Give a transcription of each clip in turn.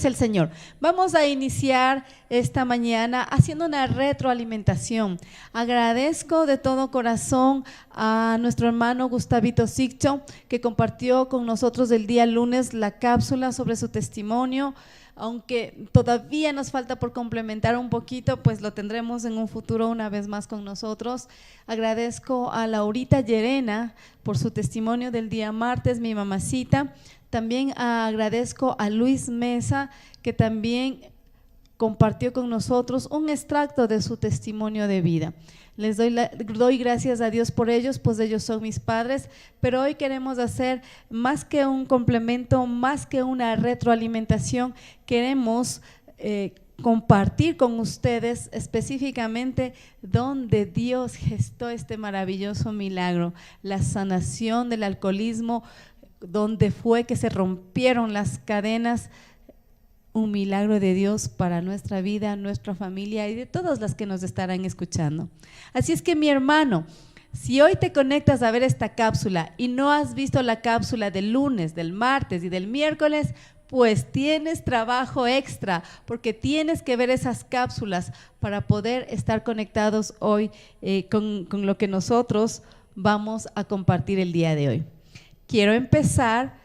El Señor. Vamos a iniciar esta mañana haciendo una retroalimentación. Agradezco de todo corazón a nuestro hermano Gustavito Siccho, que compartió con nosotros el día lunes la cápsula sobre su testimonio. Aunque todavía nos falta por complementar un poquito, pues lo tendremos en un futuro una vez más con nosotros. Agradezco a Laurita Llerena por su testimonio del día martes, mi mamacita. También agradezco a Luis Mesa, que también compartió con nosotros un extracto de su testimonio de vida. Les doy gracias a Dios por ellos, pues ellos son mis padres, pero hoy queremos hacer más que un complemento, más que una retroalimentación, queremos compartir con ustedes específicamente donde Dios gestó este maravilloso milagro, la sanación del alcoholismo, donde fue que se rompieron las cadenas. Un milagro de Dios para nuestra vida, nuestra familia y de todas las que nos estarán escuchando. Así es que, mi hermano, si hoy te conectas a ver esta cápsula y no has visto la cápsula del lunes, del martes y del miércoles, pues tienes trabajo extra, porque tienes que ver esas cápsulas para poder estar conectados hoy con lo que nosotros vamos a compartir el día de hoy. Quiero empezar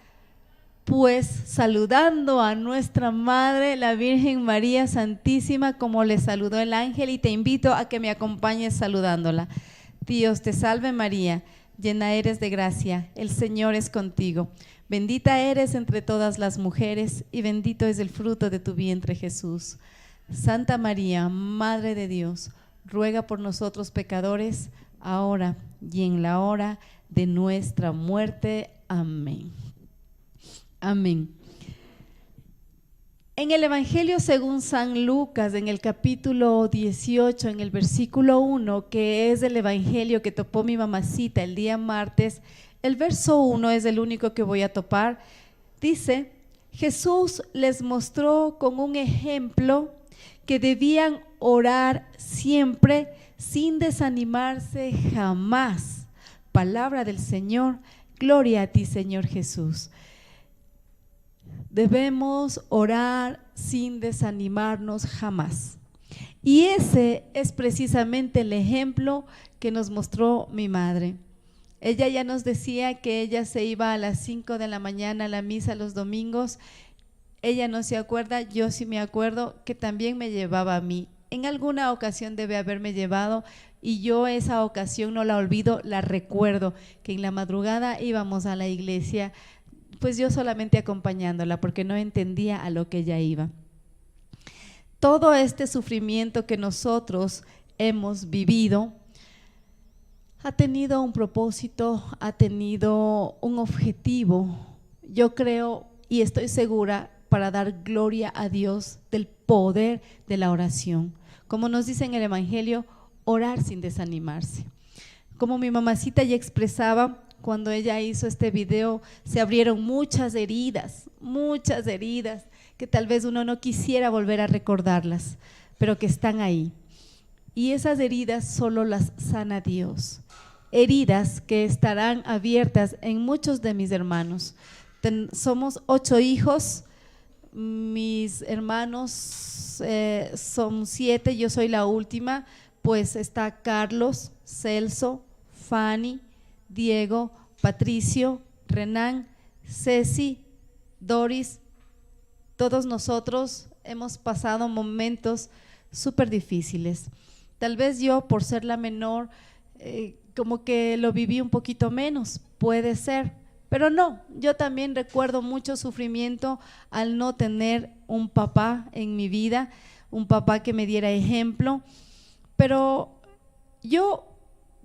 pues saludando a nuestra Madre, la Virgen María Santísima, como le saludó el ángel, y te invito a que me acompañes saludándola. Dios te salve María, llena eres de gracia, el Señor es contigo. Bendita eres entre todas las mujeres y bendito es el fruto de tu vientre Jesús. Santa María, Madre de Dios, ruega por nosotros pecadores, ahora y en la hora de nuestra muerte. Amén. Amén. En el Evangelio según San Lucas, en el capítulo 18, en el versículo 1, que es el Evangelio que topó mi mamacita el día martes, el verso 1 es el único que voy a topar. Dice: Jesús les mostró con un ejemplo que debían orar siempre sin desanimarse jamás. Palabra del Señor, gloria a ti, Señor Jesús. Debemos orar sin desanimarnos jamás. Y ese es precisamente el ejemplo que nos mostró mi madre. Ella ya nos decía que ella se iba a las 5 de la mañana a la misa los domingos. Ella no se acuerda, yo sí me acuerdo que también me llevaba a mí. En alguna ocasión debe haberme llevado y yo esa ocasión no la olvido, la recuerdo, que en la madrugada íbamos a la iglesia, pues yo solamente acompañándola porque no entendía a lo que ella iba. Todo este sufrimiento que nosotros hemos vivido ha tenido un propósito, ha tenido un objetivo, yo creo y estoy segura, para dar gloria a Dios del poder de la oración. Como nos dice en el Evangelio, orar sin desanimarse. Como mi mamacita ya expresaba, cuando ella hizo este video, se abrieron muchas heridas que tal vez uno no quisiera volver a recordarlas, pero que están ahí. Y esas heridas solo las sana Dios. Heridas que estarán abiertas en muchos de mis hermanos. Somos 8 hijos, mis hermanos son 7, yo soy la última, pues está Carlos, Celso, Fanny, Diego, Patricio, Renan, Ceci, Doris. Todos nosotros hemos pasado momentos súper difíciles. Tal vez yo, por ser la menor, como que lo viví un poquito menos, puede ser, pero no, yo también recuerdo mucho sufrimiento al no tener un papá en mi vida, un papá que me diera ejemplo, pero yo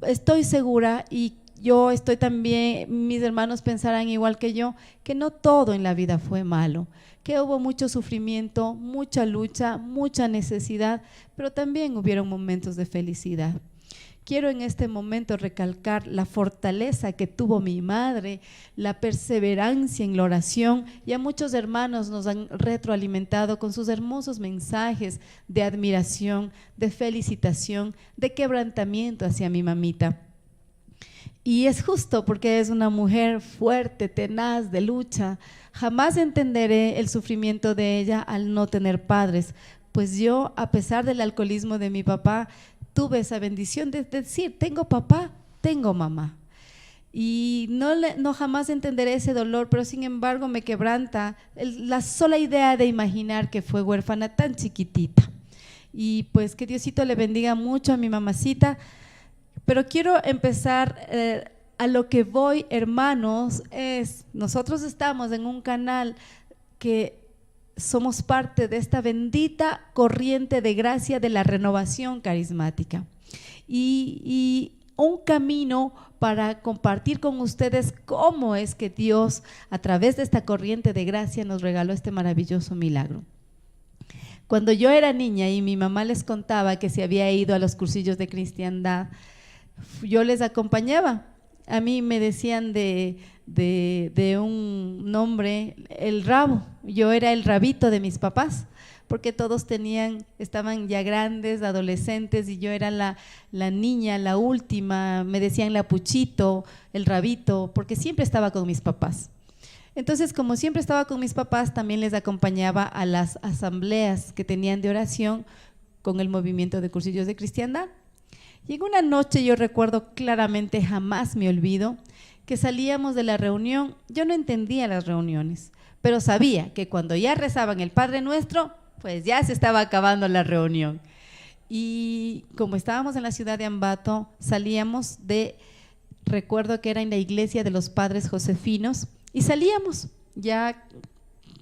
estoy segura y yo estoy también, mis hermanos pensarán igual que yo, que no todo en la vida fue malo, que hubo mucho sufrimiento, mucha lucha, mucha necesidad, pero también hubieron momentos de felicidad. Quiero en este momento recalcar la fortaleza que tuvo mi madre, la perseverancia en la oración, y a muchos hermanos nos han retroalimentado con sus hermosos mensajes de admiración, de felicitación, de quebrantamiento hacia mi mamita. Y es justo porque es una mujer fuerte, tenaz, de lucha. Jamás entenderé el sufrimiento de ella al no tener padres, pues yo, a pesar del alcoholismo de mi papá, tuve esa bendición de decir, tengo papá, tengo mamá. Y no jamás entenderé ese dolor, pero sin embargo me quebranta la sola idea de imaginar que fue huérfana tan chiquitita. Y pues que Diosito le bendiga mucho a mi mamacita. Pero quiero empezar a lo que voy, hermanos, nosotros estamos en un canal que somos parte de esta bendita corriente de gracia de la renovación carismática. Y un camino para compartir con ustedes cómo es que Dios, a través de esta corriente de gracia, nos regaló este maravilloso milagro. Cuando yo era niña y mi mamá les contaba que se había ido a los cursillos de cristiandad, yo les acompañaba. A mí me decían de un nombre, el rabo. Yo era el rabito de mis papás, porque todos estaban ya grandes, adolescentes, y yo era la niña, la última. Me decían la Puchito, el rabito, porque siempre estaba con mis papás. Entonces, como siempre estaba con mis papás, también les acompañaba a las asambleas que tenían de oración con el movimiento de cursillos de cristiandad. Y en una noche yo recuerdo claramente, jamás me olvido, que salíamos de la reunión. Yo no entendía las reuniones, pero sabía que cuando ya rezaban el Padre Nuestro, pues ya se estaba acabando la reunión. Y como estábamos en la ciudad de Ambato, salíamos recuerdo que era en la iglesia de los Padres Josefinos, y salíamos, ya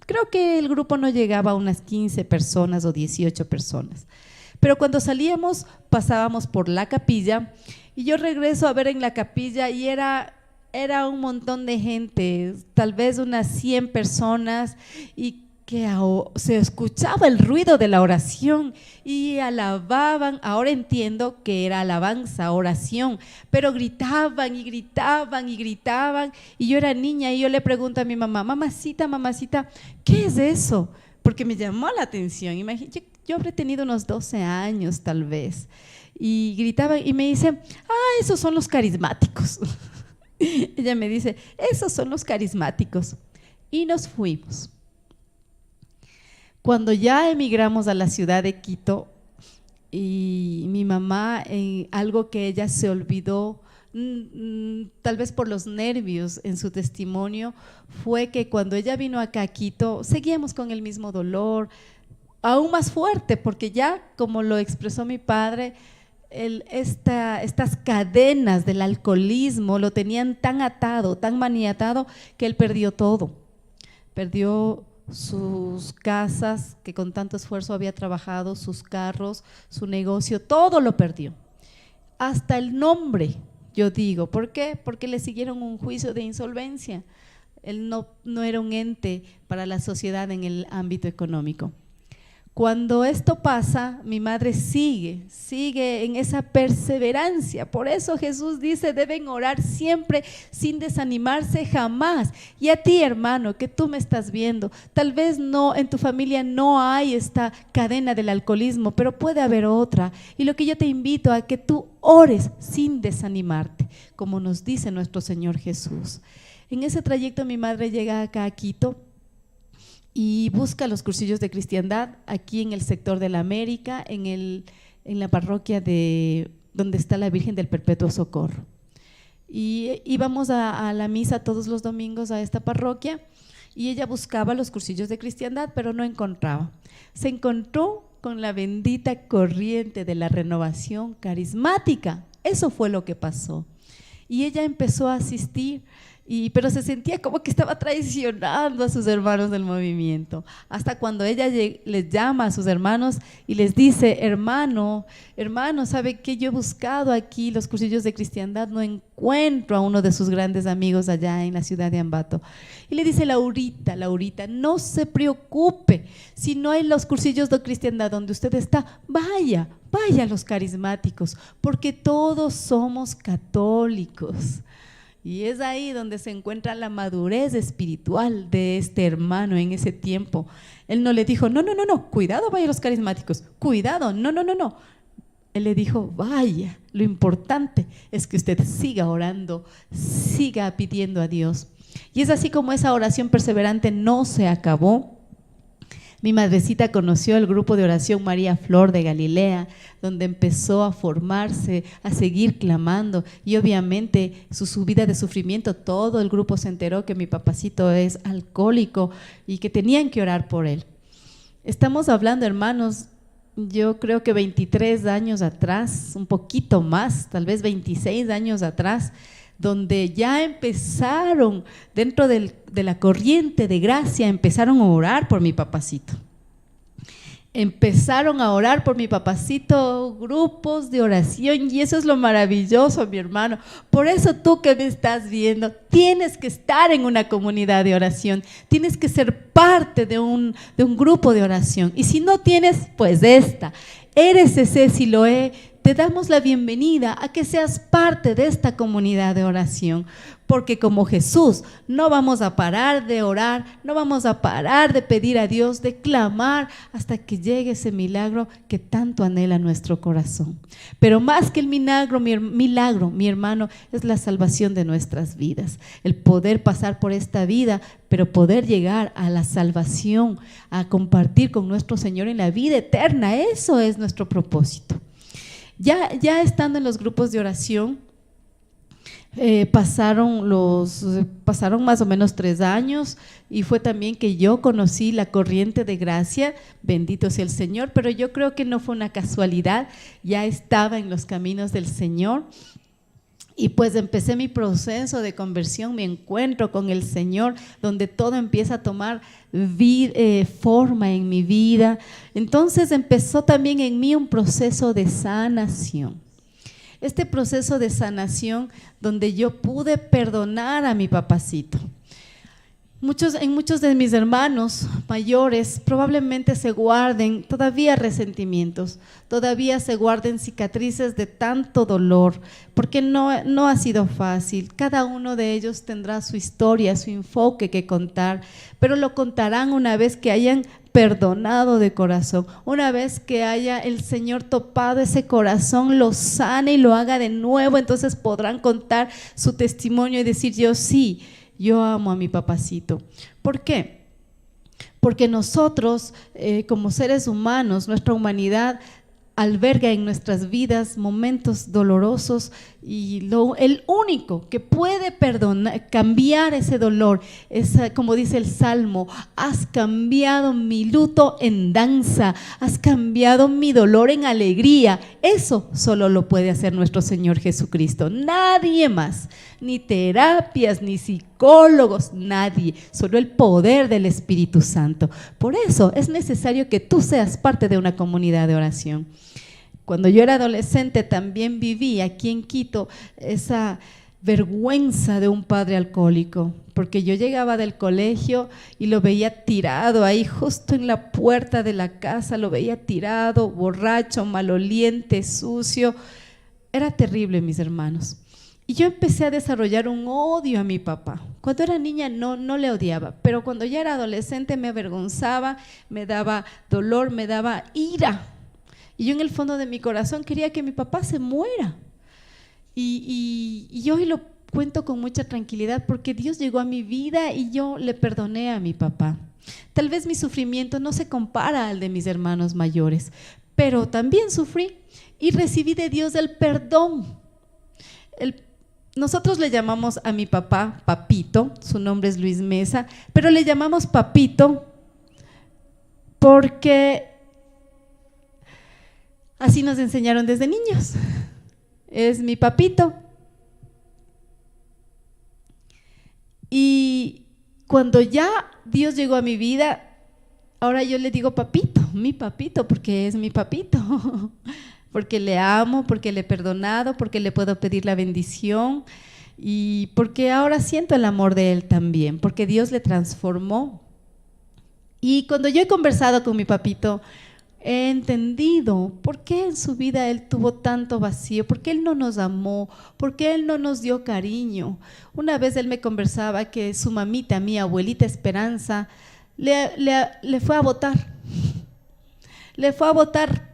creo que el grupo no llegaba a unas 15 personas o 18 personas. Pero cuando salíamos, pasábamos por la capilla, y yo regreso a ver en la capilla y era un montón de gente, tal vez unas 100 personas, y que se escuchaba el ruido de la oración y alababan. Ahora entiendo que era alabanza, oración, pero gritaban y gritaban y gritaban, y yo era niña y yo le pregunto a mi mamá, mamacita, ¿qué es eso? Porque me llamó la atención. Yo habré tenido unos 12 años tal vez, y gritaban y me dice, esos son los carismáticos. Ella me dice, esos son los carismáticos. Y nos fuimos. Cuando ya emigramos a la ciudad de Quito, y mi mamá, en algo que ella se olvidó, tal vez por los nervios en su testimonio, fue que cuando ella vino acá a Quito, seguíamos con el mismo dolor, aún más fuerte, porque ya, como lo expresó mi padre, estas cadenas del alcoholismo lo tenían tan atado, tan maniatado, que él perdió todo. Perdió sus casas, que con tanto esfuerzo había trabajado, sus carros, su negocio, todo lo perdió. Hasta el nombre, yo digo. ¿Por qué? Porque le siguieron un juicio de insolvencia. Él no era un ente para la sociedad en el ámbito económico. Cuando esto pasa, mi madre sigue en esa perseverancia. Por eso Jesús dice, deben orar siempre sin desanimarse jamás. Y a ti, hermano, que tú me estás viendo, tal vez en tu familia no hay esta cadena del alcoholismo, pero puede haber otra. Y lo que yo te invito a que tú ores sin desanimarte, como nos dice nuestro Señor Jesús. En ese trayecto mi madre llega acá a Quito y busca los cursillos de cristiandad aquí en el sector de la América, en la parroquia donde está la Virgen del Perpetuo Socorro. Y íbamos a la misa todos los domingos a esta parroquia, y ella buscaba los cursillos de cristiandad, pero no encontraba. Se encontró con la bendita corriente de la renovación carismática. Eso fue lo que pasó. Y ella empezó a asistir, pero se sentía como que estaba traicionando a sus hermanos del movimiento, hasta cuando ella les llama a sus hermanos y les dice, hermano, ¿sabe qué? Yo he buscado aquí los cursillos de cristiandad, no encuentro a uno de sus grandes amigos allá en la ciudad de Ambato. Y le dice, Laurita, no se preocupe, si no hay los cursillos de cristiandad donde usted está, vaya a los carismáticos, porque todos somos católicos. Y es ahí donde se encuentra la madurez espiritual de este hermano en ese tiempo. Él no le dijo, no, cuidado, vaya a los carismáticos, cuidado, no. Él le dijo, vaya, lo importante es que usted siga orando, siga pidiendo a Dios. Y es así como esa oración perseverante no se acabó. Mi madrecita conoció el grupo de oración María Flor de Galilea, donde empezó a formarse, a seguir clamando, y obviamente su subida de sufrimiento, todo el grupo se enteró que mi papacito es alcohólico y que tenían que orar por él. Estamos hablando, hermanos, yo creo que 23 años atrás, un poquito más, tal vez 26 años atrás, donde ya empezaron, dentro de la corriente de gracia, empezaron a orar por mi papacito. Empezaron a orar por mi papacito, grupos de oración, y eso es lo maravilloso, mi hermano. Por eso tú que me estás viendo, tienes que estar en una comunidad de oración, tienes que ser parte de un grupo de oración. Y si no tienes, pues eres ese Siloé. Te damos la bienvenida a que seas parte de esta comunidad de oración, porque como Jesús no vamos a parar de orar, no vamos a parar de pedir a Dios, de clamar hasta que llegue ese milagro que tanto anhela nuestro corazón. Pero más que el milagro, mi hermano, es la salvación de nuestras vidas, el poder pasar por esta vida, pero poder llegar a la salvación, a compartir con nuestro Señor en la vida eterna. Eso es nuestro propósito. Ya estando en los grupos de oración, pasaron más o menos 3 años, y fue también que yo conocí la corriente de gracia, bendito sea el Señor, pero yo creo que no fue una casualidad, ya estaba en los caminos del Señor. Y pues empecé mi proceso de conversión, mi encuentro con el Señor, donde todo empieza a tomar forma en mi vida. Entonces empezó también en mí un proceso de sanación. Este proceso de sanación donde yo pude perdonar a mi papacito. En muchos de mis hermanos mayores probablemente se guarden todavía resentimientos, todavía se guarden cicatrices de tanto dolor, porque no ha sido fácil. Cada uno de ellos tendrá su historia, su enfoque que contar, pero lo contarán una vez que hayan perdonado de corazón, una vez que haya el Señor topado ese corazón, lo sane y lo haga de nuevo. Entonces podrán contar su testimonio y decir: yo amo a mi papacito. ¿Por qué? Porque nosotros, como seres humanos, nuestra humanidad alberga en nuestras vidas momentos dolorosos, y el único que puede perdonar, cambiar ese dolor, como dice el Salmo: has cambiado mi luto en danza, has cambiado mi dolor en alegría. Eso solo lo puede hacer nuestro Señor Jesucristo, nadie más, ni terapias, ni psicólogos, nadie, solo el poder del Espíritu Santo. Por eso es necesario que tú seas parte de una comunidad de oración. Cuando yo era adolescente también viví aquí en Quito esa vergüenza de un padre alcohólico, porque yo llegaba del colegio y lo veía tirado ahí justo en la puerta de la casa, lo veía tirado, borracho, maloliente, sucio. Era terrible, mis hermanos. Y yo empecé a desarrollar un odio a mi papá. Cuando era niña no le odiaba, pero cuando ya era adolescente me avergonzaba, me daba dolor, me daba ira. Y yo en el fondo de mi corazón quería que mi papá se muera. Y yo hoy lo cuento con mucha tranquilidad, porque Dios llegó a mi vida y yo le perdoné a mi papá. Tal vez mi sufrimiento no se compara al de mis hermanos mayores, pero también sufrí y recibí de Dios el perdón. Nosotros le llamamos a mi papá Papito, su nombre es Luis Mesa, pero le llamamos Papito porque así nos enseñaron desde niños. Es mi papito. Y cuando ya Dios llegó a mi vida, ahora yo le digo papito, mi papito, porque es mi papito. Porque le amo, porque le he perdonado, porque le puedo pedir la bendición, y porque ahora siento el amor de él también, porque Dios le transformó. Y cuando yo he conversado con mi papito, he entendido por qué en su vida él tuvo tanto vacío, por qué él no nos amó, por qué él no nos dio cariño. Una vez él me conversaba que su mamita, mi abuelita Esperanza, le fue a botar. Le fue a botar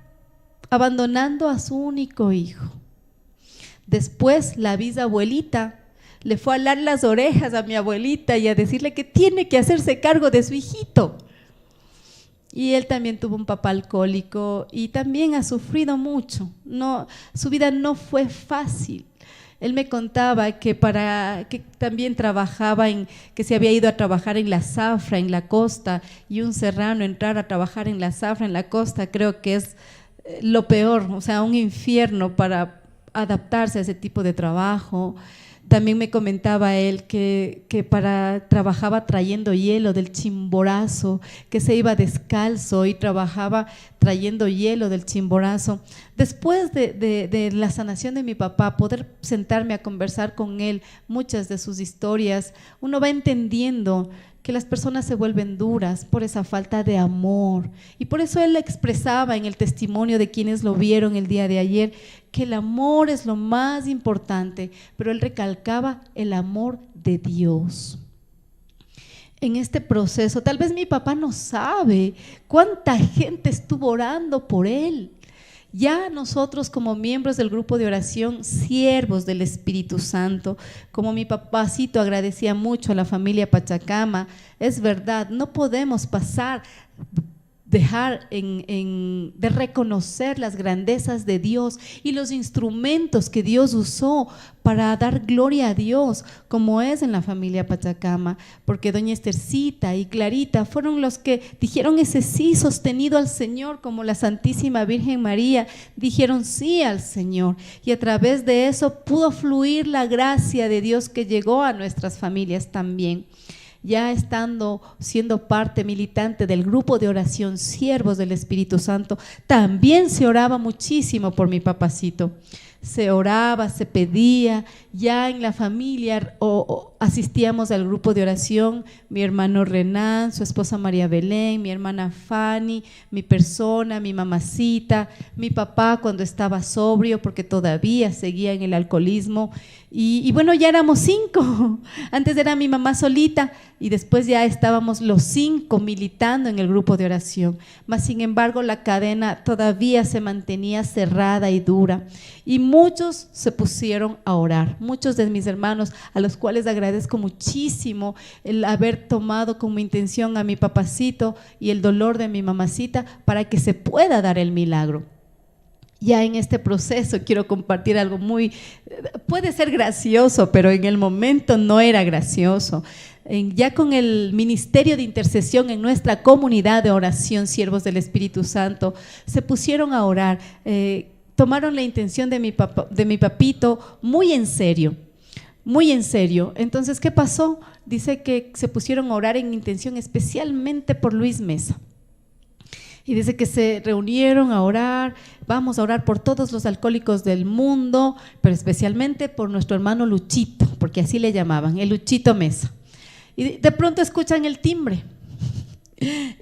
abandonando a su único hijo. Después la bisabuelita le fue a alar las orejas a mi abuelita y a decirle que tiene que hacerse cargo de su hijito. Y él también tuvo un papá alcohólico y también ha sufrido mucho. Su vida no fue fácil. Él me contaba que también que se había ido a trabajar en la zafra, en la costa, y un serrano entrar a trabajar en la zafra, en la costa, creo que es lo peor, o sea, un infierno para adaptarse a ese tipo de trabajo. También me comentaba él que trabajaba trayendo hielo del Chimborazo, que se iba descalzo y trabajaba trayendo hielo del Chimborazo. Después de la sanación de mi papá, poder sentarme a conversar con él muchas de sus historias, uno va entendiendo que las personas se vuelven duras por esa falta de amor. Y por eso él expresaba en el testimonio de quienes lo vieron el día de ayer, que el amor es lo más importante, pero él recalcaba el amor de Dios. En este proceso, tal vez mi papá no sabe cuánta gente estuvo orando por él. Ya nosotros como miembros del grupo de oración, siervos del Espíritu Santo, como mi papacito agradecía mucho a la familia Pachacama, es verdad, no podemos dejar de reconocer las grandezas de Dios y los instrumentos que Dios usó para dar gloria a Dios, como es en la familia Pachacama, porque doña Estercita y Clarita fueron los que dijeron ese sí sostenido al Señor, como la Santísima Virgen María dijeron sí al Señor, y a través de eso pudo fluir la gracia de Dios que llegó a nuestras familias también. Ya siendo parte militante del grupo de oración Siervos del Espíritu Santo, también se oraba muchísimo por mi papacito. Se oraba, se pedía, ya en la familia asistíamos al grupo de oración, mi hermano Renan, su esposa María Belén, mi hermana Fanny, mi persona, mi mamacita, mi papá cuando estaba sobrio porque todavía seguía en el alcoholismo y bueno, ya éramos 5, antes era mi mamá solita y después ya estábamos los 5 militando en el grupo de oración, mas sin embargo la cadena todavía se mantenía cerrada y dura y muchos se pusieron a orar, muchos de mis hermanos a los cuales agradezco muchísimo el haber tomado como intención a mi papacito y el dolor de mi mamacita para que se pueda dar el milagro. Ya en este proceso quiero compartir algo puede ser gracioso, pero en el momento no era gracioso. Ya con el ministerio de intercesión en nuestra comunidad de oración, Siervos del Espíritu Santo, se pusieron a orar, tomaron la intención de mi papito muy en serio. Muy en serio. Entonces, ¿qué pasó? Dice que se pusieron a orar en intención especialmente por Luis Mesa. Y dice que se reunieron a orar, vamos a orar por todos los alcohólicos del mundo, pero especialmente por nuestro hermano Luchito, porque así le llamaban, el Luchito Mesa. Y de pronto escuchan el timbre.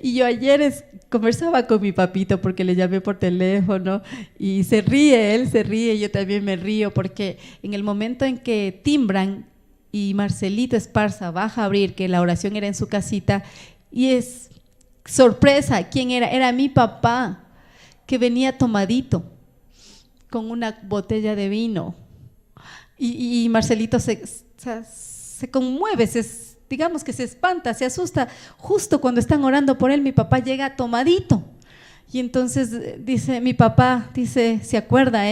Y yo ayer conversaba con mi papito porque le llamé por teléfono y se ríe, él se ríe, yo también me río porque en el momento en que timbran y Marcelito Esparza baja a abrir, que la oración era en su casita, y es sorpresa, ¿quién era? Era mi papá, que venía tomadito con una botella de vino y Marcelito se conmueve, digamos que se espanta, se asusta, justo cuando están orando por él, mi papá llega tomadito. Y entonces dice, mi papá dice, se acuerda,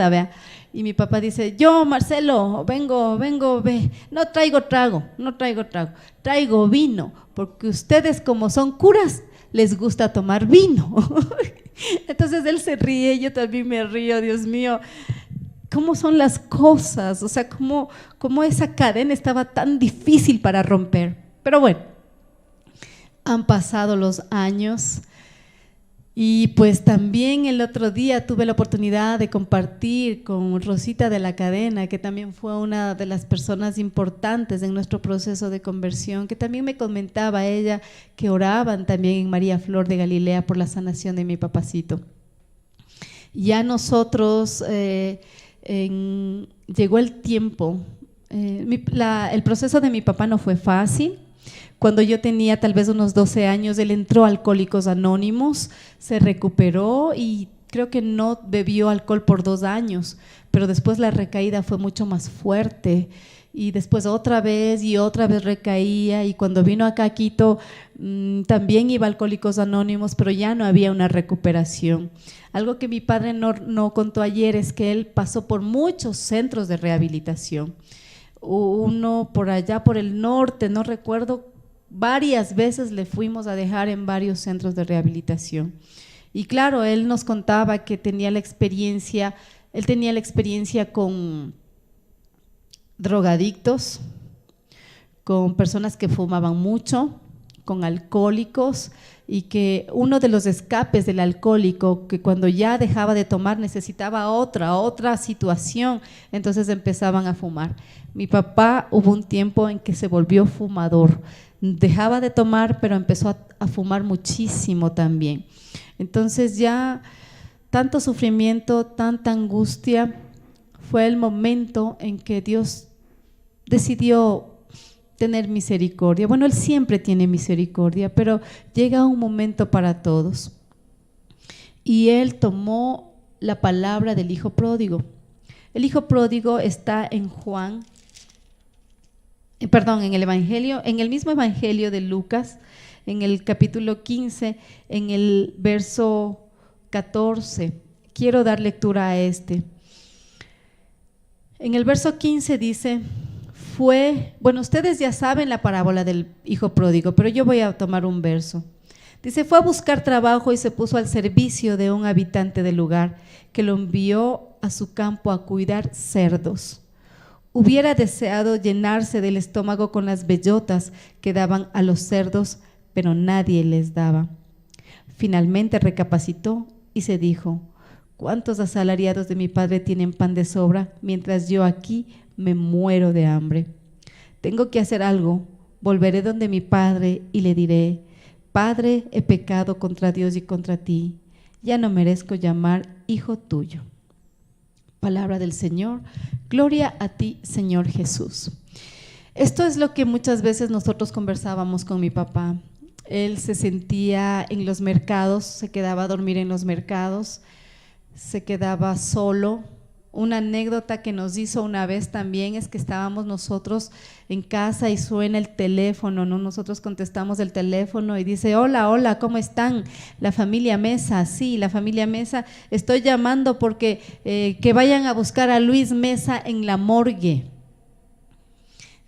vea. Y mi papá dice, yo, Marcelo, vengo, ve, no traigo trago, traigo vino, porque ustedes como son curas, les gusta tomar vino. Entonces él se ríe, yo también me río, Dios mío. ¿Cómo son las cosas? O sea, cómo esa cadena estaba tan difícil para romper. Pero bueno, han pasado los años y pues también el otro día tuve la oportunidad de compartir con Rosita de la Cadena, que también fue una de las personas importantes en nuestro proceso de conversión, que también me comentaba ella que oraban también en María Flor de Galilea por la sanación de mi papacito. Ya nosotros… llegó el tiempo, el proceso de mi papá no fue fácil. Cuando yo tenía tal vez unos 12 años, él entró a Alcohólicos Anónimos, se recuperó y creo que no bebió alcohol por 2 años, pero después la recaída fue mucho más fuerte y después otra vez y otra vez recaía, y cuando vino acá a Quito también iba a Alcohólicos Anónimos, pero ya no había una recuperación. Algo que mi padre no contó ayer es que él pasó por muchos centros de rehabilitación. Uno por allá por el norte, no recuerdo, varias veces le fuimos a dejar en varios centros de rehabilitación. Y claro, él nos contaba que tenía la experiencia, él tenía la experiencia con drogadictos, con personas que fumaban mucho, con alcohólicos, y que uno de los escapes del alcohólico, que cuando ya dejaba de tomar necesitaba otra situación, entonces empezaban a fumar. Mi papá hubo un tiempo en que se volvió fumador, dejaba de tomar pero empezó a fumar muchísimo también. Entonces ya tanto sufrimiento, tanta angustia, fue el momento en que Dios decidió tener misericordia. Bueno, Él siempre tiene misericordia, pero llega un momento para todos. Y Él tomó la palabra del hijo pródigo. El hijo pródigo está en Juan, en el Evangelio, en el mismo Evangelio de Lucas, en el capítulo 15, en el verso 14. Quiero dar lectura a este. En el verso 15 dice: bueno, ustedes ya saben la parábola del hijo pródigo, pero yo voy a tomar un verso. Dice: fue a buscar trabajo y se puso al servicio de un habitante del lugar, que lo envió a su campo a cuidar cerdos. Hubiera deseado llenarse del estómago con las bellotas que daban a los cerdos, pero nadie les daba. Finalmente recapacitó y se dijo: ¿cuántos asalariados de mi padre tienen pan de sobra, mientras yo aquí me muero de hambre? Tengo que hacer algo. Volveré donde mi padre y le diré: Padre, he pecado contra Dios y contra ti, ya no merezco llamar hijo tuyo. Palabra del Señor. Gloria a ti, Señor Jesús. Esto es lo que muchas veces nosotros conversábamos con mi papá. Él se sentía en los mercados, se quedaba a dormir en los mercados, se quedaba solo. Una anécdota que nos hizo una vez también es que estábamos nosotros en casa y suena el teléfono, ¿no? Nosotros contestamos el teléfono y dice: hola, hola, ¿cómo están? La familia Mesa. Sí, la familia Mesa, estoy llamando porque que vayan a buscar a Luis Mesa en la morgue.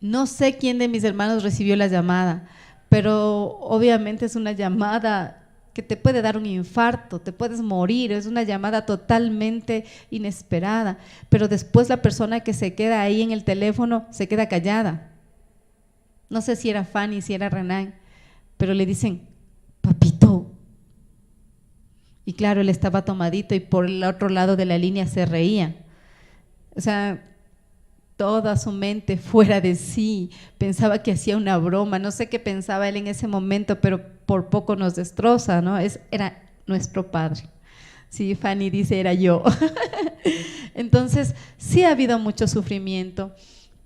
No sé quién de mis hermanos recibió la llamada, pero obviamente es una llamada que te puede dar un infarto, te puedes morir, es una llamada totalmente inesperada, pero después la persona que se queda ahí en el teléfono se queda callada. No sé si era Fanny, si era Renan, pero le dicen: papito. Y claro, él estaba tomadito y por el otro lado de la línea se reía. O sea, toda su mente fuera de sí, pensaba que hacía una broma, no sé qué pensaba él en ese momento, pero por poco nos destroza, ¿no? Era nuestro padre. Sí, Fanny dice: era yo. Entonces, sí ha habido mucho sufrimiento,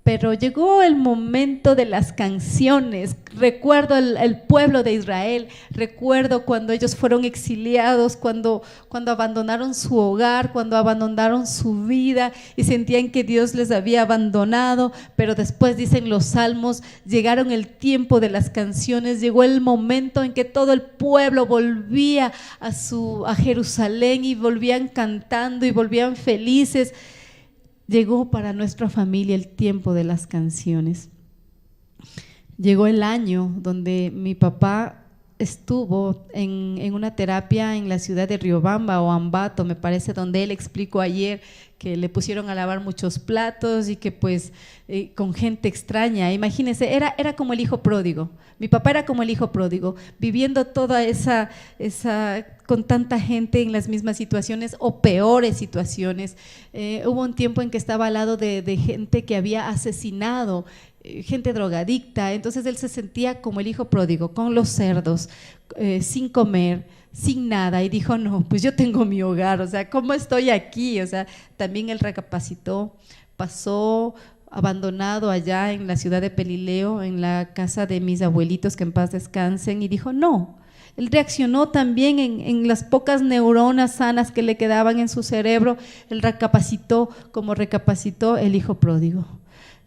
pero llegó el momento de las canciones. Recuerdo el pueblo de Israel, recuerdo cuando ellos fueron exiliados, cuando abandonaron su hogar, cuando abandonaron su vida y sentían que Dios les había abandonado, pero después, dicen los salmos, llegaron el tiempo de las canciones, llegó el momento en que todo el pueblo volvía a Jerusalén y volvían cantando y volvían felices. Llegó para nuestra familia el tiempo de las canciones. Llegó el año donde mi papá estuvo en una terapia en la ciudad de Riobamba o Ambato, me parece, donde él explicó ayer que le pusieron a lavar muchos platos y que pues con gente extraña. Imagínense, era como el hijo pródigo. Mi papá era como el hijo pródigo, viviendo toda esa con tanta gente en las mismas situaciones o peores situaciones. Hubo un tiempo en que estaba al lado de gente que había asesinado, gente drogadicta, entonces él se sentía como el hijo pródigo, con los cerdos, sin comer, sin nada, y dijo: no, pues yo tengo mi hogar, o sea, ¿cómo estoy aquí? O sea, también él recapacitó, pasó abandonado allá en la ciudad de Pelileo, en la casa de mis abuelitos, que en paz descansen, y dijo: no, Él reaccionó también en las pocas neuronas sanas que le quedaban en su cerebro. Él recapacitó como recapacitó el hijo pródigo.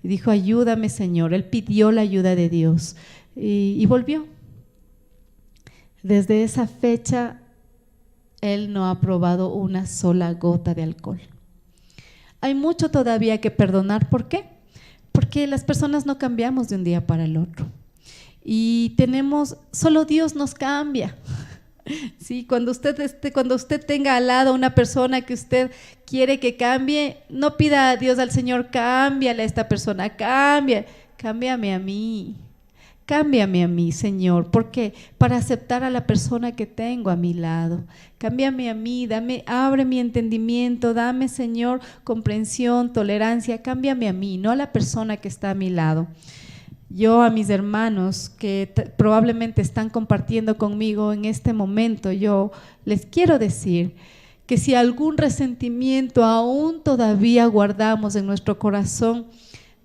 Y dijo, ayúdame, Señor. Él pidió la ayuda de Dios y volvió. Desde esa fecha, él no ha probado una sola gota de alcohol. Hay mucho todavía que perdonar. ¿Por qué? Porque las personas no cambiamos de un día para el otro. Y solo Dios nos cambia. Sí, cuando usted tenga al lado una persona que usted quiere que cambie, no pida a Dios, al Señor, cámbiale a esta persona, cámbiame a mí. Cámbiame a mí, Señor. ¿Por qué? Para aceptar a la persona que tengo a mi lado. Cámbiame a mí, abre mi entendimiento, dame, Señor, comprensión, tolerancia. Cámbiame a mí, no a la persona que está a mi lado. Yo a mis hermanos que probablemente están compartiendo conmigo en este momento, yo les quiero decir que si algún resentimiento aún todavía guardamos en nuestro corazón,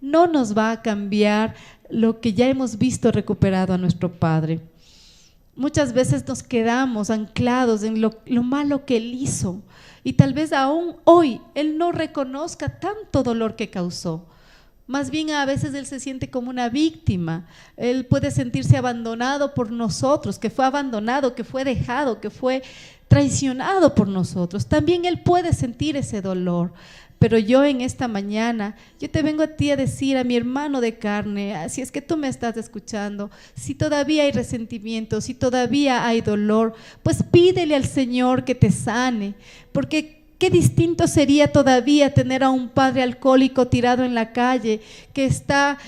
no nos va a cambiar lo que ya hemos visto recuperado a nuestro Padre. Muchas veces nos quedamos anclados en lo malo que Él hizo y tal vez aún hoy Él no reconozca tanto dolor que causó. Más bien a veces Él se siente como una víctima. Él puede sentirse abandonado por nosotros, que fue abandonado, que fue dejado, que fue traicionado por nosotros. También Él puede sentir ese dolor. Pero yo en esta mañana, yo te vengo a ti a decir, a mi hermano de carne, si es que tú me estás escuchando, si todavía hay resentimiento, si todavía hay dolor, pues pídele al Señor que te sane, porque qué distinto sería todavía tener a un padre alcohólico tirado en la calle, que está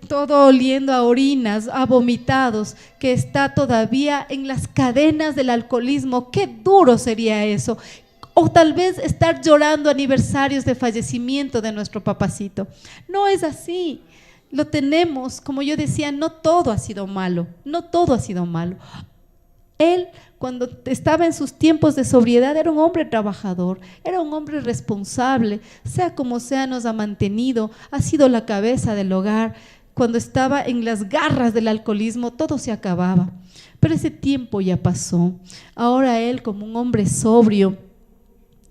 todo oliendo a orinas, a vomitados, que está todavía en las cadenas del alcoholismo. Qué duro sería eso. O tal vez estar llorando aniversarios de fallecimiento de nuestro papacito. No es así. Lo tenemos, como yo decía, no todo ha sido malo, no todo ha sido malo. Él, cuando estaba en sus tiempos de sobriedad, era un hombre trabajador, era un hombre responsable, sea como sea nos ha mantenido, ha sido la cabeza del hogar. Cuando estaba en las garras del alcoholismo, todo se acababa. Pero ese tiempo ya pasó. Ahora él, como un hombre sobrio,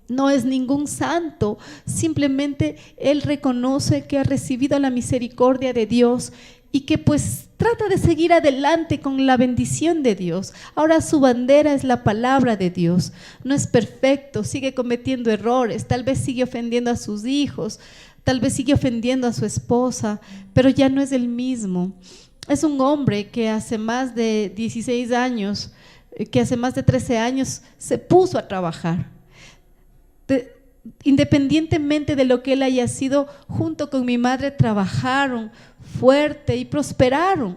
no es ningún santo, simplemente él reconoce que ha recibido la misericordia de Dios y que pues trata de seguir adelante con la bendición de Dios. Ahora su bandera es la palabra de Dios. No es perfecto, sigue cometiendo errores, tal vez sigue ofendiendo a sus hijos, tal vez sigue ofendiendo a su esposa, pero ya no es el mismo. Es un hombre que hace más de 16 años, que hace más de 13 años se puso a trabajar. Independientemente de lo que él haya sido, junto con mi madre trabajaron fuerte y prosperaron,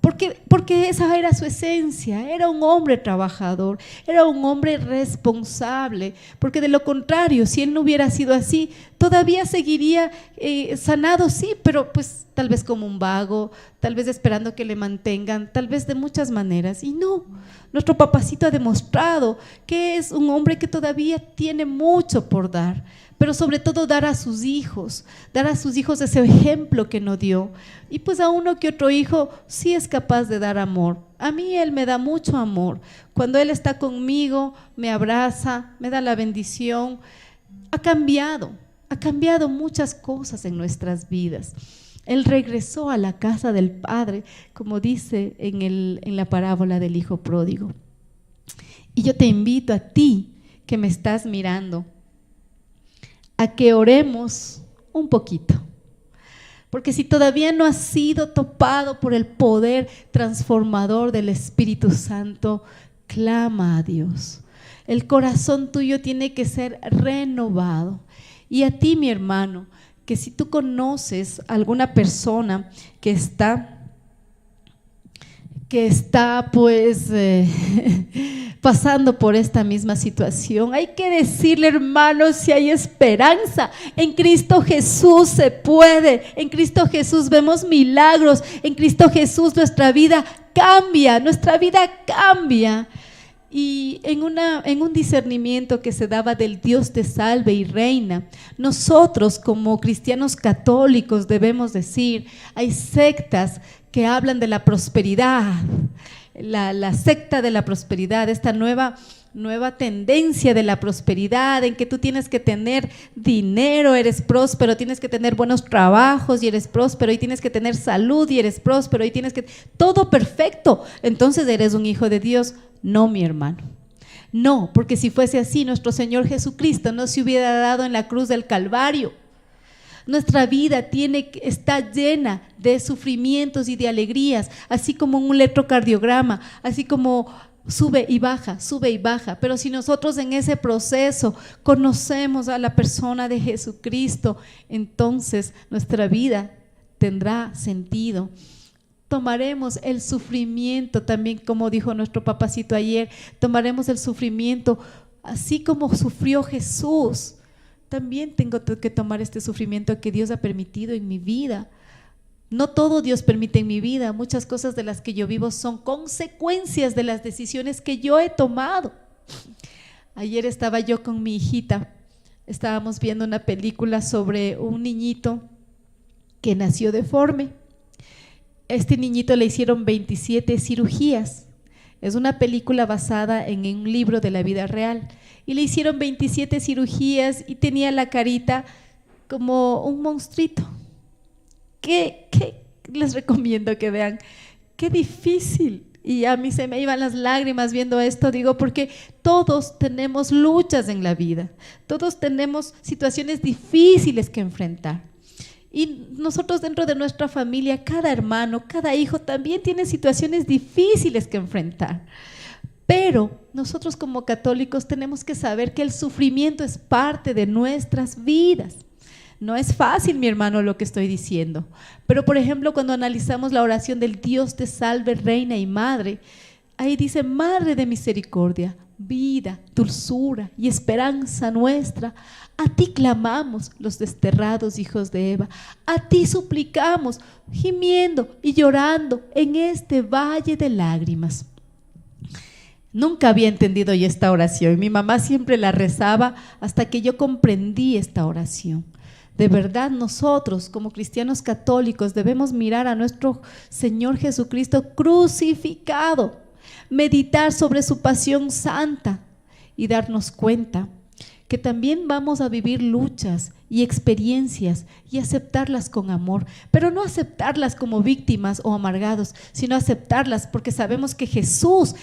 porque esa era su esencia. Era un hombre trabajador, era un hombre responsable, porque de lo contrario, si él no hubiera sido así, todavía seguiría sanado, sí, pero pues tal vez como un vago, tal vez esperando que le mantengan, tal vez de muchas maneras. Y no, nuestro papacito ha demostrado que es un hombre que todavía tiene mucho por dar, pero sobre todo dar a sus hijos ese ejemplo que no dio. Y pues a uno que otro hijo sí es capaz de dar amor. A mí él me da mucho amor. Cuando él está conmigo, me abraza, me da la bendición. Ha cambiado muchas cosas en nuestras vidas. Él regresó a la casa del Padre, como dice en la parábola del hijo pródigo. Y yo te invito a ti que me estás mirando, a que oremos un poquito. Porque si todavía no has sido topado por el poder transformador del Espíritu Santo, clama a Dios. El corazón tuyo tiene que ser renovado. Y a ti, mi hermano, que si tú conoces a alguna persona que está pues pasando por esta misma situación, hay que decirle, hermanos, si hay esperanza, en Cristo Jesús se puede, en Cristo Jesús vemos milagros, en Cristo Jesús nuestra vida cambia. Y en un discernimiento que se daba del Dios te salve y reina, nosotros como cristianos católicos debemos decir, hay sectas que hablan de la prosperidad, la secta de la prosperidad, esta nueva tendencia de la prosperidad, en que tú tienes que tener dinero, eres próspero, tienes que tener buenos trabajos y eres próspero, y tienes que tener salud y eres próspero, y tienes que… todo perfecto, entonces eres un hijo de Dios. No, mi hermano. No, porque si fuese así, nuestro Señor Jesucristo no se hubiera dado en la cruz del Calvario. Nuestra vida está llena de sufrimientos y de alegrías, así como un electrocardiograma, así como sube y baja, pero si nosotros en ese proceso conocemos a la persona de Jesucristo, entonces nuestra vida tendrá sentido. Tomaremos el sufrimiento también, como dijo nuestro papacito ayer, tomaremos el sufrimiento así como sufrió Jesús. También tengo que tomar este sufrimiento que Dios ha permitido en mi vida. No todo Dios permite en mi vida, muchas cosas de las que yo vivo son consecuencias de las decisiones que yo he tomado. Ayer estaba yo con mi hijita, estábamos viendo una película sobre un niñito que nació deforme. Este niñito le hicieron 27 cirugías. Es una película basada en un libro de la vida real. Y le hicieron 27 cirugías y tenía la carita como un monstruito. ¿Qué les recomiendo que vean? Qué difícil. Y a mí se me iban las lágrimas viendo esto, digo, porque todos tenemos luchas en la vida. Todos tenemos situaciones difíciles que enfrentar. Y nosotros dentro de nuestra familia, cada hermano, cada hijo también tiene situaciones difíciles que enfrentar. Pero nosotros como católicos tenemos que saber que el sufrimiento es parte de nuestras vidas. No es fácil, mi hermano, lo que estoy diciendo. Pero, por ejemplo, cuando analizamos la oración del Dios te salve, Reina y Madre, ahí dice: Madre de misericordia, vida, dulzura y esperanza nuestra, a ti clamamos los desterrados hijos de Eva, a ti suplicamos, gimiendo y llorando en este valle de lágrimas. Nunca había entendido yo esta oración. Mi mamá siempre la rezaba hasta que yo comprendí esta oración. De verdad, nosotros como cristianos católicos debemos mirar a nuestro Señor Jesucristo crucificado, meditar sobre su pasión santa y darnos cuenta que también vamos a vivir luchas y experiencias y aceptarlas con amor, pero no aceptarlas como víctimas o amargados, sino aceptarlas porque sabemos que Jesús,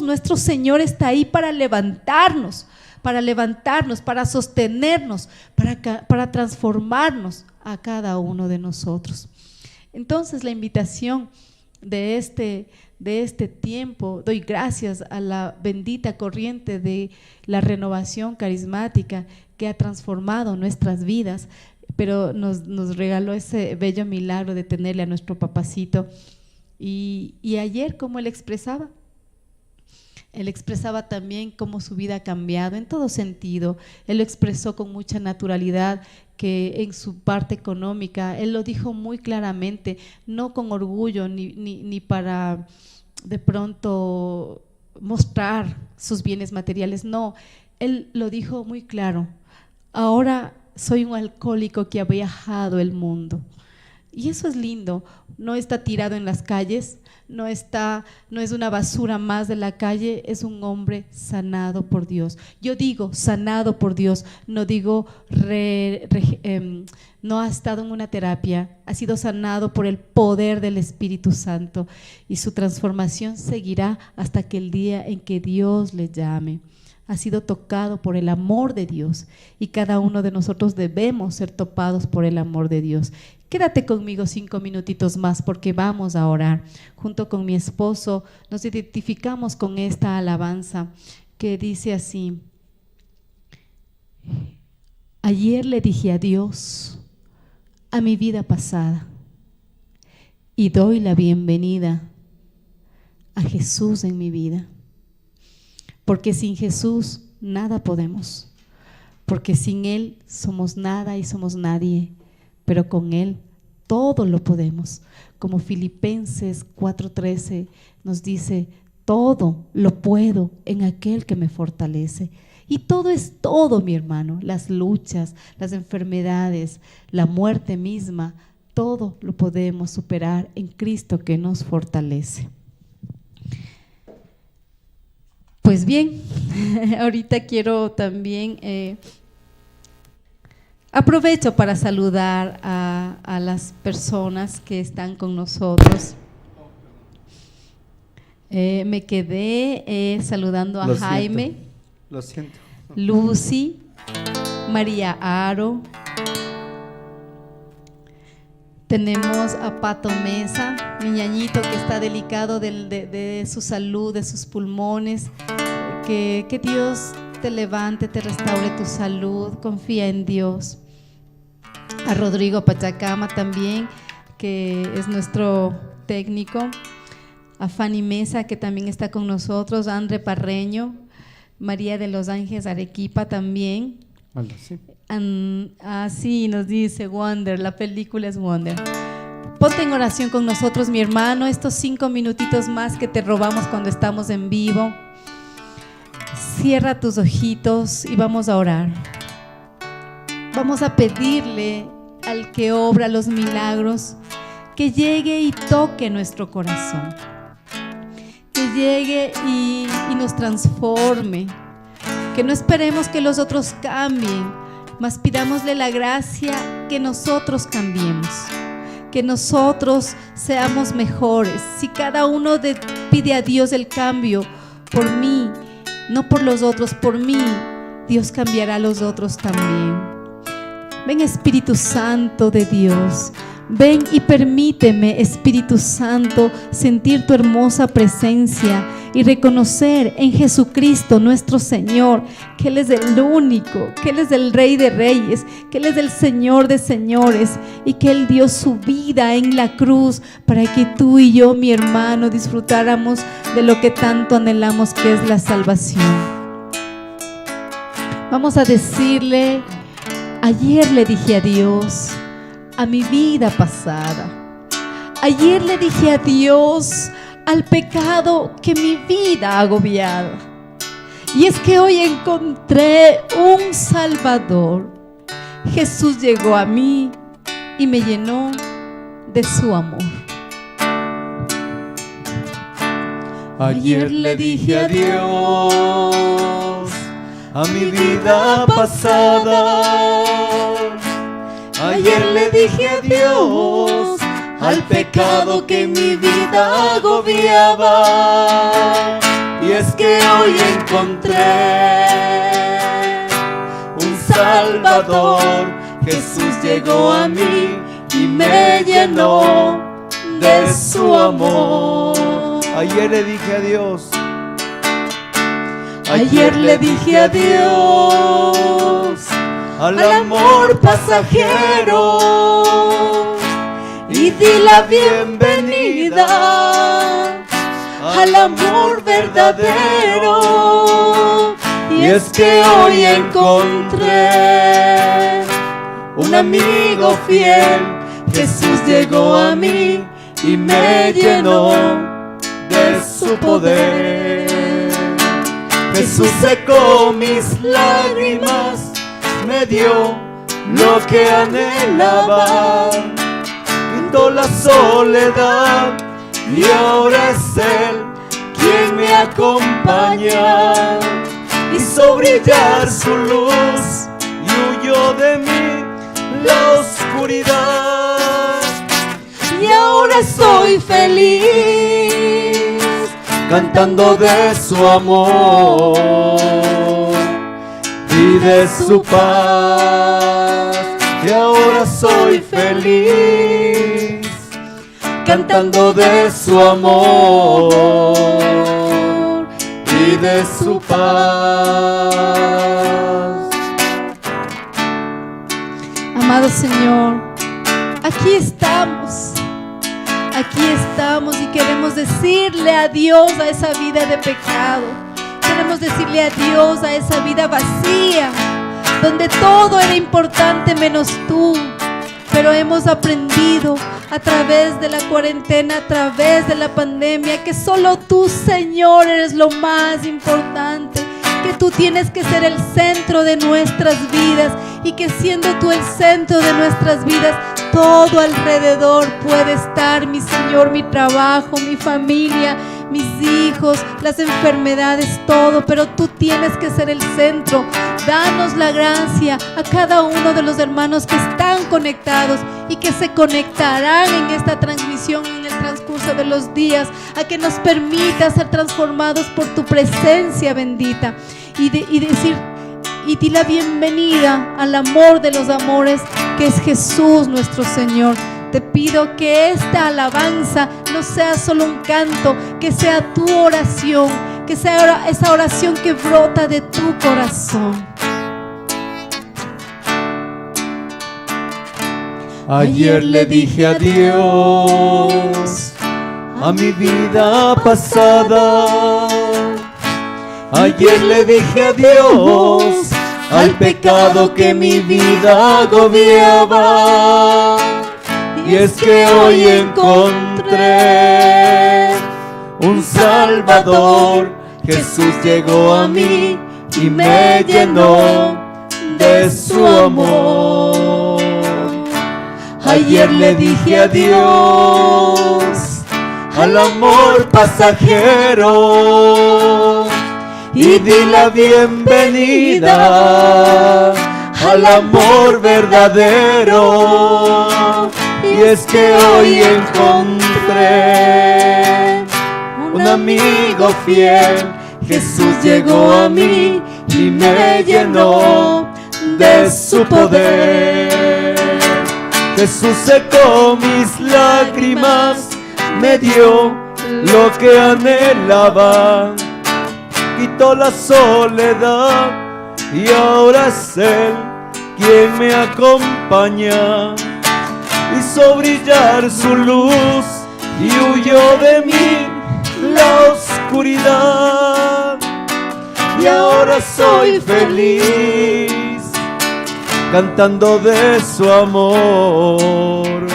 nuestro Señor, está ahí para levantarnos, para sostenernos, para transformarnos a cada uno de nosotros. Entonces, la invitación de este tiempo, doy gracias a la bendita corriente de la renovación carismática que ha transformado nuestras vidas, pero nos regaló ese bello milagro de tenerle a nuestro papacito. Y ayer, como él expresaba también cómo su vida ha cambiado en todo sentido. Él lo expresó con mucha naturalidad, que en su parte económica, él lo dijo muy claramente, no con orgullo ni para de pronto mostrar sus bienes materiales, no, él lo dijo muy claro: ahora soy un alcohólico que ha viajado el mundo. Y eso es lindo, no está tirado en las calles, no es una basura más de la calle, es un hombre sanado por Dios. Yo digo sanado por Dios, no digo no ha estado en una terapia, ha sido sanado por el poder del Espíritu Santo, y su transformación seguirá hasta que el día en que Dios le llame. Ha sido tocado por el amor de Dios, y cada uno de nosotros debemos ser topados por el amor de Dios. Quédate conmigo 5 minutitos más, porque vamos a orar. Junto con mi esposo nos identificamos con esta alabanza que dice así: ayer le dije adiós a mi vida pasada y doy la bienvenida a Jesús en mi vida. Porque sin Jesús nada podemos, porque sin Él somos nada y somos nadie, pero con Él todo lo podemos. Como Filipenses 4:13 nos dice: todo lo puedo en aquel que me fortalece. Y todo es todo, mi hermano, las luchas, las enfermedades, la muerte misma, todo lo podemos superar en Cristo que nos fortalece. Pues bien, ahorita quiero también, aprovecho para saludar a las personas que están con nosotros. Me quedé saludando a Jaime, lo siento. Lucy, María Aro. Tenemos a Pato Mesa, mi ñañito que está delicado de su salud, de sus pulmones. Que Dios te levante, te restaure tu salud, confía en Dios. A Rodrigo Pachacama también, que es nuestro técnico. A Fanny Mesa, que también está con nosotros. A André Parreño, María de los Ángeles Arequipa también. Vale, sí. Sí, nos dice Wonder, la película es Wonder. Ponte en oración con nosotros, mi hermano, estos 5 minutitos más que te robamos cuando estamos en vivo. Cierra tus ojitos y vamos a orar. Vamos a pedirle al que obra los milagros que llegue y toque nuestro corazón, que llegue y nos transforme, que no esperemos que los otros cambien, mas pidámosle la gracia que nosotros cambiemos, que nosotros seamos mejores. Si cada uno pide a Dios el cambio por mí, no por los otros, por mí, Dios cambiará a los otros también. Ven, Espíritu Santo de Dios, ven y permíteme, Espíritu Santo, sentir tu hermosa presencia y reconocer en Jesucristo nuestro Señor que Él es el único, que Él es el Rey de Reyes, que Él es el Señor de Señores y que Él dio su vida en la cruz para que tú y yo, mi hermano, disfrutáramos de lo que tanto anhelamos, que es la salvación. Vamos a decirle: ayer le dije adiós a mi vida pasada. Ayer le dije adiós al pecado que mi vida ha agobiado. Y es que hoy encontré un Salvador. Jesús llegó a mí y me llenó de su amor. Ayer le dije adiós a mi vida pasada. Ayer le dije adiós al pecado que mi vida agobiaba. Y es que hoy encontré un Salvador. Jesús llegó a mí y me llenó de su amor. Ayer le dije adiós. Ayer le dije adiós al amor pasajero y di la bienvenida al amor verdadero. Y es que hoy encontré un amigo fiel. Jesús llegó a mí y me llenó de su poder. Jesús secó mis lágrimas, me dio lo que anhelaba, quitó la soledad y ahora es Él quien me acompaña. Hizo brillar su luz y huyó de mí la oscuridad. Y ahora soy feliz cantando de su amor y de su paz. Y ahora soy feliz cantando de su amor y de su paz. Amado Señor, aquí estamos y queremos decirle adiós a esa vida de pecado. Queremos decirle adiós a esa vida vacía, donde todo era importante menos tú. Pero hemos aprendido a través de la cuarentena, a través de la pandemia, que solo tú, Señor, eres lo más importante, que tú tienes que ser el centro de nuestras vidas y que siendo tú el centro de nuestras vidas, todo alrededor puede estar, mi Señor, mi trabajo, mi familia, mis hijos, las enfermedades, todo, pero tú tienes que ser el centro. Danos la gracia a cada uno de los hermanos que están conectados y que se conectarán en esta transmisión en el transcurso de los días, a que nos permita ser transformados por tu presencia bendita y di la bienvenida al amor de los amores, que es Jesús nuestro Señor. Te pido que esta alabanza no sea solo un canto, que sea tu oración, que sea esa oración que brota de tu corazón. Ayer le dije adiós a mi vida pasada. Ayer le dije adiós al pecado que mi vida agobiaba. Y es que hoy encontré un Salvador. Jesús llegó a mí y me llenó de su amor. Ayer le dije adiós al amor pasajero y di la bienvenida al amor verdadero. Y es que hoy encontré un amigo fiel. Jesús llegó a mí y me llenó de su poder. Jesús secó mis lágrimas, me dio lo que anhelaba, quitó la soledad y ahora es Él quien me acompaña. Hizo brillar su luz y huyó de mí la oscuridad. Y ahora soy feliz cantando de su amor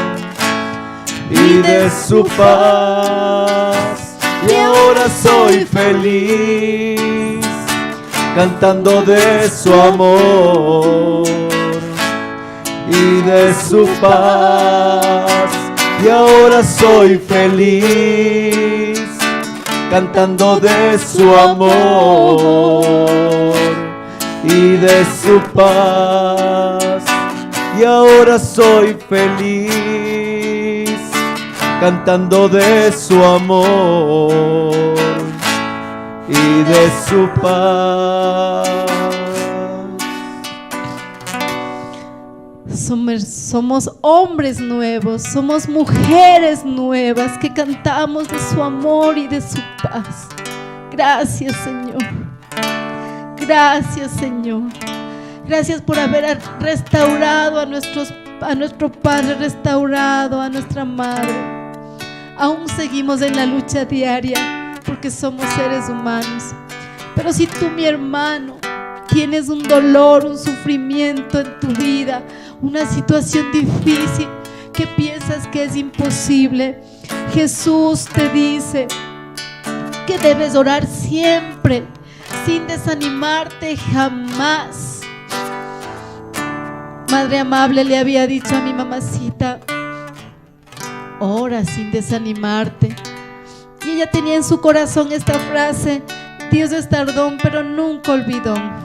y de su paz. Y ahora soy feliz cantando de su amor y de su paz. Y ahora soy feliz cantando de su amor y de su paz. Y ahora soy feliz cantando de su amor y de su paz. Somos hombres nuevos, somos mujeres nuevas que cantamos de su amor y de su paz. Gracias, Señor. Gracias, Señor. Gracias por haber restaurado a nuestro Padre, restaurado a nuestra Madre. Aún seguimos en la lucha diaria porque somos seres humanos. Pero si tú, mi hermano, tienes un dolor, un sufrimiento en tu vida, una situación difícil que piensas que es imposible, Jesús te dice que debes orar siempre, sin desanimarte jamás. Madre amable le había dicho a mi mamacita: ora sin desanimarte. Y ella tenía en su corazón esta frase: Dios es tardón, pero nunca olvidón.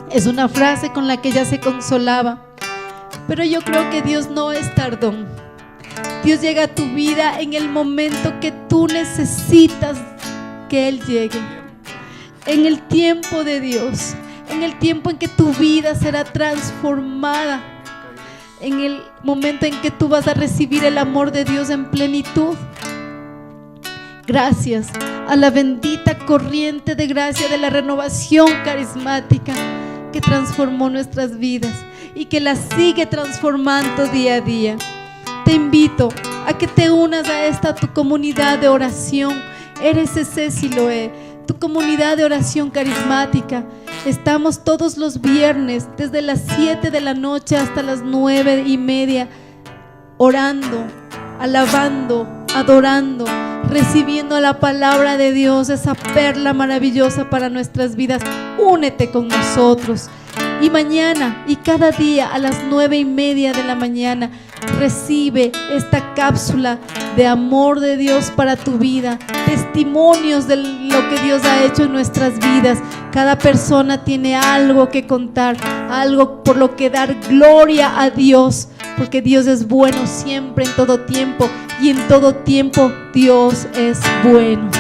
Es una frase con la que ella se consolaba. Pero yo creo que Dios no es tardón. Dios llega a tu vida en el momento que tú necesitas que Él llegue. En el tiempo de Dios, en el tiempo en que tu vida será transformada, en el momento en que tú vas a recibir el amor de Dios en plenitud. Gracias a la bendita corriente de gracia de la renovación carismática que transformó nuestras vidas y que las sigue transformando día a día. Te invito a que te unas a esta tu comunidad de oración, RCC Siloé, tu comunidad de oración carismática. Estamos todos los viernes desde las 7 de la noche hasta las 9:30, orando, alabando, adorando, recibiendo la palabra de Dios, esa perla maravillosa para nuestras vidas. Únete con nosotros. Y mañana y cada día a las 9:30 de la mañana recibe esta cápsula de amor de Dios para tu vida, testimonios de lo que Dios ha hecho en nuestras vidas. Cada persona tiene algo que contar, algo por lo que dar gloria a Dios, porque Dios es bueno siempre, en todo tiempo, y en todo tiempo Dios es bueno.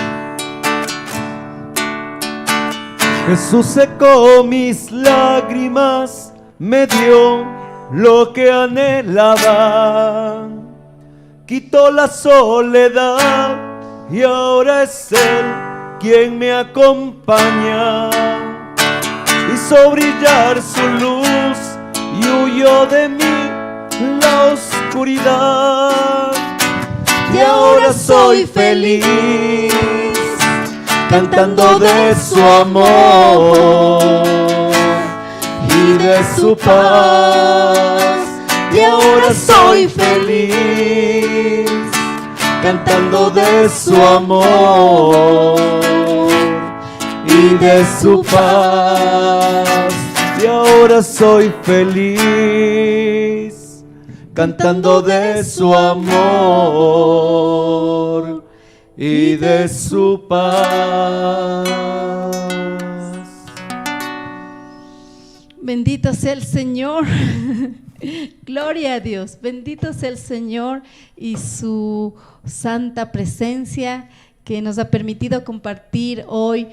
Jesús secó mis lágrimas, me dio lo que anhelaba, quitó la soledad y ahora es Él quien me acompaña. Hizo brillar su luz y huyó de mí la oscuridad. Y ahora soy feliz, cantando de su amor y de su paz. Y ahora soy feliz, cantando de su amor y de su paz. Y ahora soy feliz, cantando de su amor y de su paz. Bendito sea el Señor. Gloria a Dios. Bendito sea el Señor y su santa presencia que nos ha permitido compartir hoy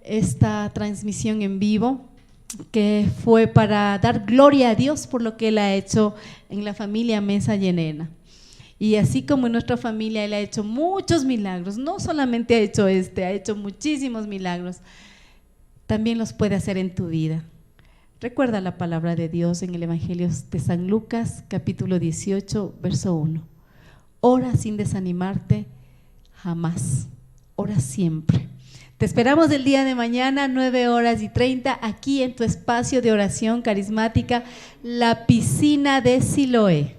esta transmisión en vivo, que fue para dar gloria a Dios por lo que Él ha hecho en la familia Mesa Llenena. Y así como en nuestra familia Él ha hecho muchos milagros, no solamente ha hecho ha hecho muchísimos milagros, también los puede hacer en tu vida. Recuerda la palabra de Dios en el Evangelio de San Lucas, capítulo 18, verso 1. Ora sin desanimarte jamás, ora siempre. Te esperamos el día de mañana, 9:30, aquí en tu espacio de oración carismática, la piscina de Siloé.